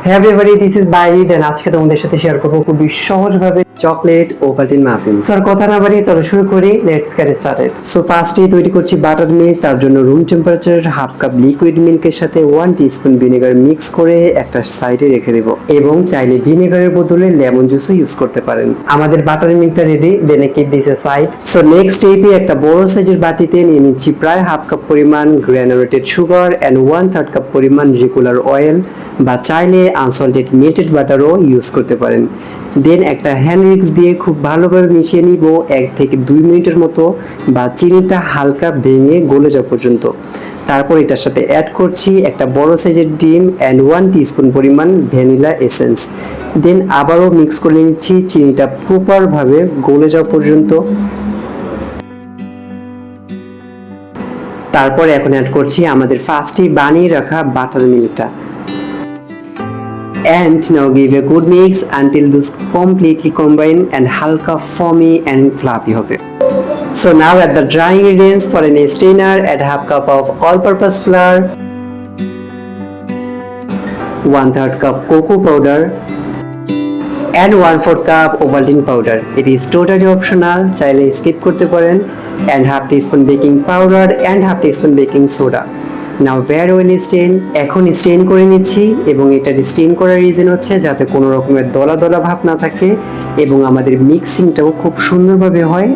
Hey everybody, this is Bairi and আজকে তোমাদের সাথে শেয়ার করব খুবই সহজভাবে চকলেট ওভালটিন মাফিন। স্যার কথা না বাড়িয়ে চলো শুরু করি, লেটস গেট স্টার্টেড। সো ফার্স্টে তৈরি করছি বাটার মিল্ক। তার জন্য room temperature half cup liquid মিল্কের সাথে 1 টিস্পুন ভিনেগার মিক্স করে একটা সাইডে রেখে দেব, এবং চাইলে ভিনেগারের বদলে লেমন জুসও ইউজ করতে পারেন। আমাদের বাটার মিল্কটা ready, then keep this side. So next স্টেপে একটা বড় সাইজের বাটিতে নিয়ে নিচ্ছি প্রায় হাফ কাপ পরিমাণ গ্রানুলেটেড সুগার এন্ড 1/3 কাপ পরিমাণ রেগুলার অয়েল বা চাইলে আনসল্টেড মেল্টেড বাটারও ইউজ করতে পারেন। দেন একটা হ্যান্ড উইক্স দিয়ে খুব ভালোভাবে মিশিয়ে নিব 1 থেকে 2 মিনিটের মতো, বা চিনিটা হালকা ভেঙে গলে যাওয়া পর্যন্ত। তারপর এটার সাথে অ্যাড করছি একটা বড় সাইজের ডিম এন্ড 1 টিস্পুন পরিমাণ ভ্যানিলা এসেন্স। দেন আবারও মিক্স করে নিচ্ছি চিনিটা প্রপারভাবে গলে যাওয়া পর্যন্ত। তারপর এখন অ্যাড করছি আমাদের ফার্স্টে বানিয়ে রাখা butter মিল্কটা। And now give a good mix until this completely combine and halka foamy and fluffy hobe. So now add the dry ingredients for an strainer. Add half cup of all-purpose flour, 1/3 cup cocoa powder, and 1/4 cup Ovaltine powder. It is totally optional, চাইলে skip করতে পারেন, and half teaspoon baking powder and half teaspoon baking soda. Now very well স্টেন। এখন স্টেন করে নিচ্ছি, এবং এটার স্টেন করার reason হচ্ছে যাতে কোনো রকমের দলা দলা ভাব না থাকে এবং আমাদের মিক্সিংটাও খুব সুন্দরভাবে হয়।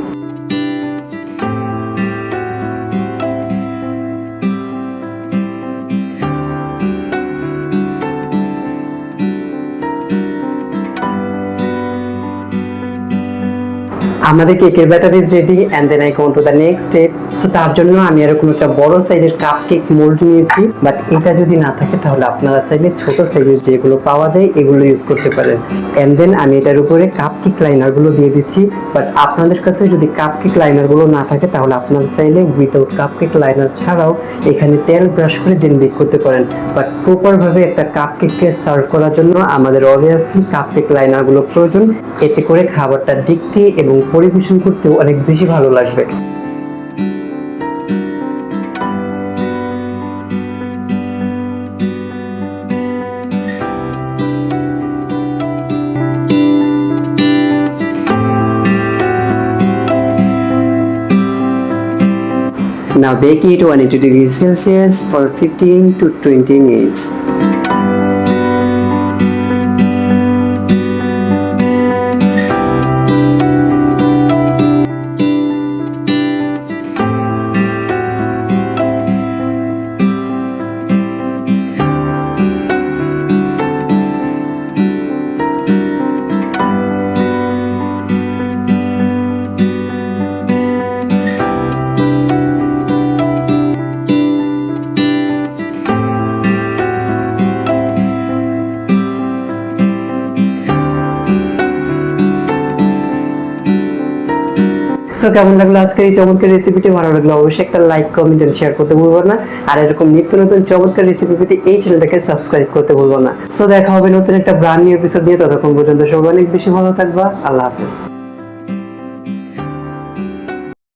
আমাদের কেকের batter is ready and then I go to the next step. তো তার জন্য আমি এরকম একটা বড় সাইজের কাপ কেক মোল্ড নিয়েছি, বাট এটা যদি না থাকে তাহলে আপনারা চাইলে ছোট সাইজের যেগুলো পাওয়া যায় এগুলো ইউজ করতে পারেন। এন্ড দেন আমি এটার উপরে কাপ কেক লাইনারগুলো দিয়ে দিচ্ছি, বাট আপনাদের কাছে যদি কাপ কেক লাইনারগুলো না থাকে তাহলে আপনারা চাইলে উইদাউট কাপ কেক লাইনার ছাড়াও এখানে তেল ব্রাশ করে দেন বেক করতে পারেন। বাট প্রপারভাবে একটা কাপ কেককে সার্ভ করার জন্য আমাদের অবভিয়াসলি কাপ কেক লাইনারগুলো প্রয়োজন, এতে করে খাবারটা দেখতে এবং পরিবেশন করতেও অনেক বেশি ভালো লাগবে। Now bake it 180 degrees Celsius for 15 to 20 minutes. So কেমন লাগলো আজকের এই চমৎকার রেসিপিটি? ভালো লাগলো অবশ্যই একটা লাইক, কমেন্ট এন্ড শেয়ার করতে ভুলবেন না। আর এরকম নিত্য নতুন চমৎকার রেসিপি পেতে এই চ্যানেলটাকে সাবস্ক্রাইব করতে ভুলবেন না। সো দেখা হবে নতুন একটা ব্র্যান্ড নিউ এপিসোড নিয়ে। ততক্ষণ পর্যন্ত সবাই অনেক বেশি ভালো থাকবা। আল্লাহ হাফেজ।